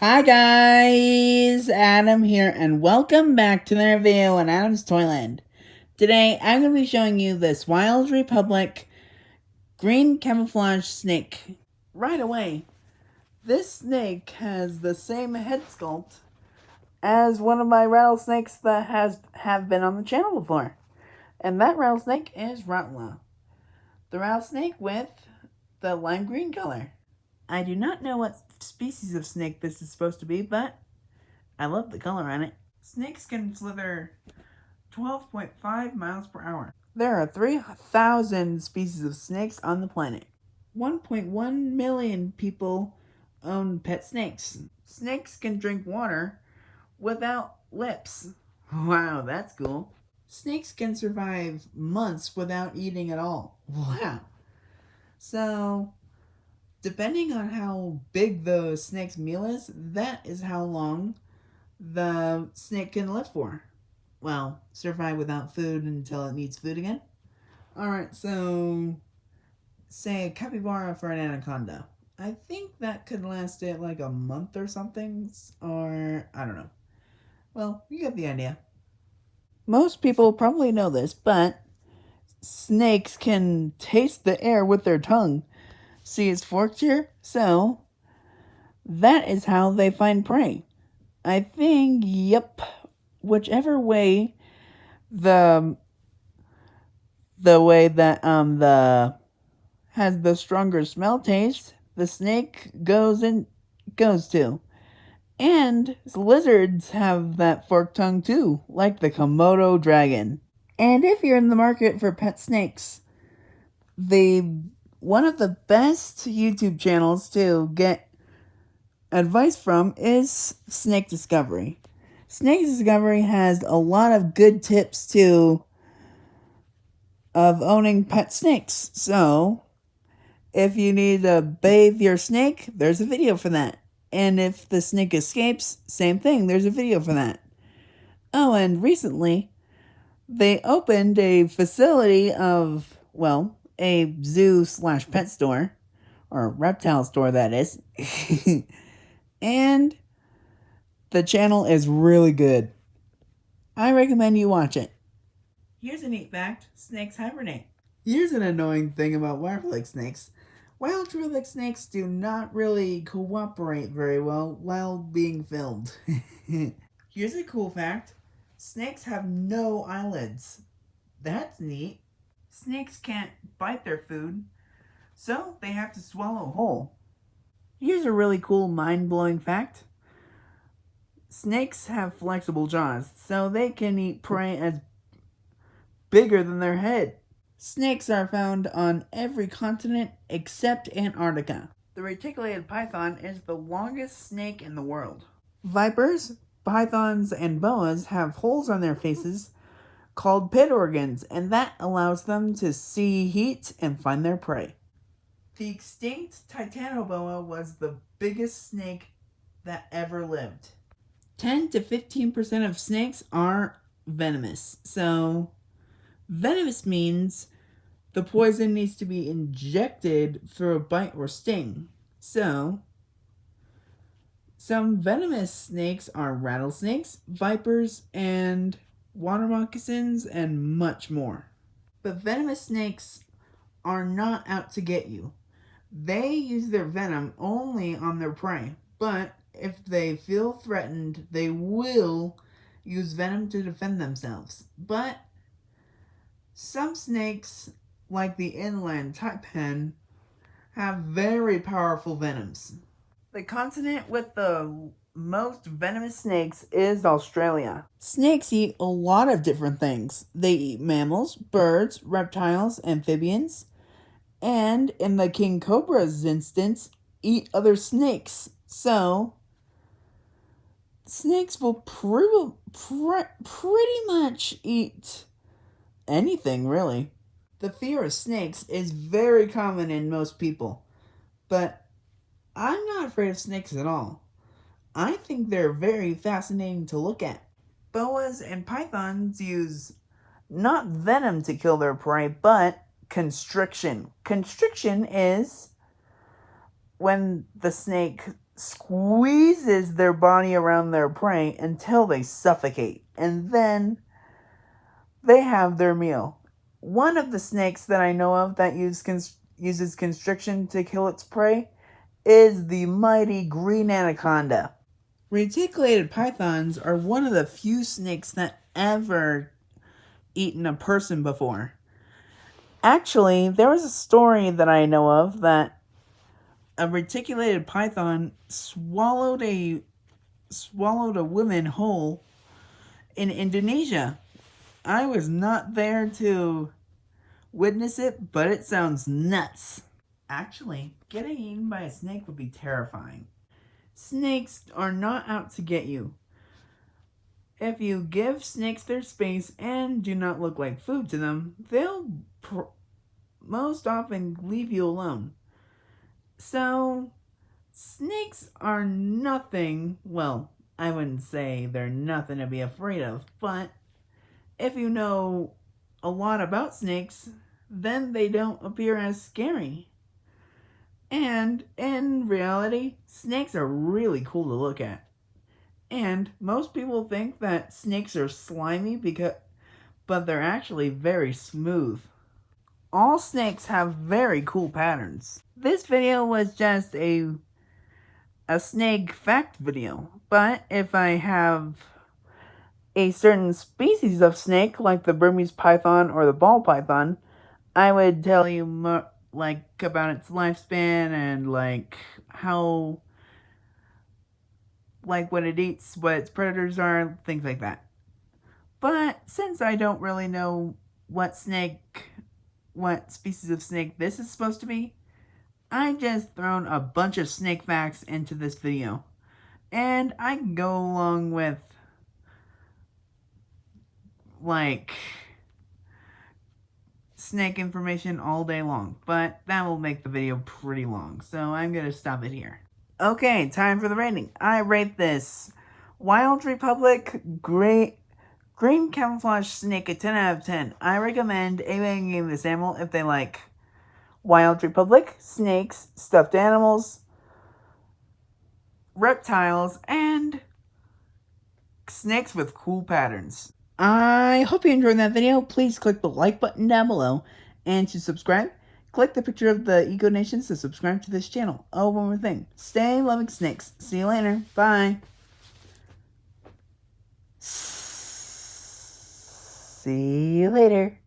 Hi guys, Adam here, and welcome back to another video in Adam's Toyland. Today, I'm going to be showing you this Wild Republic green camouflage snake. Right away, this snake has the same head sculpt as one of my rattlesnakes that have been on the channel before. And that rattlesnake is Rattler, the rattlesnake with the lime green color. I do not know what species of snake this is supposed to be, but I love the color on it. Snakes can slither 12.5 miles per hour. There are 3,000 species of snakes on the planet. 1.1 million people own pet snakes. Snakes can drink water without lips. Wow, that's cool. Snakes can survive months without eating at all. Wow. So, depending on how big the snake's meal is, that is how long the snake can live for. Well, survive without food until it needs food again. Alright, so say a capybara for an anaconda. I think that could last it like a month or something, or I don't know. Well, you get the idea. Most people probably know this, but snakes can taste the air with their tongue. See it's forked here? So, that is how they find prey. I think, yep, whichever way the way that the has the stronger smell taste, the snake goes to. And lizards have that forked tongue too, like the Komodo dragon. And if you're in the market for pet snakes, one of the best YouTube channels to get advice from is Snake Discovery. Snake Discovery has a lot of good tips of owning pet snakes. So, if you need to bathe your snake, there's a video for that. And if the snake escapes, same thing, there's a video for that. Oh, and recently, they opened a facility of, well, a zoo slash pet store, or reptile store, that is. And the channel is really good. I recommend you watch it. Here's a neat fact: snakes hibernate. Here's an annoying thing about wild-like snakes. Wild-like snakes do not really cooperate very well while being filmed. Here's a cool fact: snakes have no eyelids. That's neat. Snakes can't bite their food, so they have to swallow whole. Here's a really cool, mind-blowing fact: snakes have flexible jaws, so they can eat prey as bigger than their head. Snakes are found on every continent except Antarctica. The reticulated python is the longest snake in the world. Vipers, pythons, and boas have holes on their faces called pit organs, and that allows them to see heat and find their prey. The extinct titanoboa was the biggest snake that ever lived. 10 to 15% of snakes are venomous. So, venomous means the poison needs to be injected through a bite or sting. So, some venomous snakes are rattlesnakes, vipers, and water moccasins, and much more. But venomous snakes are not out to get you. They use their venom only on their prey, but if they feel threatened, they will use venom to defend themselves. But some snakes, like the inland taipan, have very powerful venoms. The continent with the most venomous snakes is Australia. Snakes eat a lot of different things. They eat mammals, birds, reptiles, amphibians, and in the king cobra's instance, eat other snakes. So, snakes will pretty much eat anything, really. The fear of snakes is very common in most people, but I'm not afraid of snakes at all. I think they're very fascinating to look at. Boas and pythons use not venom to kill their prey, but constriction. Constriction is when the snake squeezes their body around their prey until they suffocate, and then they have their meal. One of the snakes that I know of that uses constriction to kill its prey is the mighty green anaconda. Reticulated pythons are one of the few snakes that ever eaten a person before. Actually, there was a story that I know of that a reticulated python swallowed a woman whole in Indonesia. I was not there to witness it, but it sounds nuts. Actually, getting eaten by a snake would be terrifying. Snakes are not out to get you. If you give snakes their space and do not look like food to them, they'll most often leave you alone. So, snakes are nothing, well, I wouldn't say they're nothing to be afraid of, but if you know a lot about snakes, then they don't appear as scary. And in reality, snakes are really cool to look at. And most people think that snakes are slimy but they're actually very smooth. All snakes have very cool patterns. This video was just a snake fact video, but if I have a certain species of snake, like the Burmese python or the ball python, I would tell you more, about its lifespan and how, what it eats, what its predators are, things like that. But since I don't really know what species of snake this is supposed to be, I just thrown a bunch of snake facts into this video. And I can go along with, snake information all day long, but that will make the video pretty long, so I'm gonna stop it here. Okay, time for the rating. I rate this Wild Republic Green Camouflage Snake a 10 out of 10. I recommend anyone getting this animal if they like Wild Republic, snakes, stuffed animals, reptiles, and snakes with cool patterns. I hope you enjoyed that video. Please click the like button down below. And to subscribe, click the picture of the Eco Nations to subscribe to this channel. Oh, one more thing. Stay loving snakes. See you later. Bye. See you later.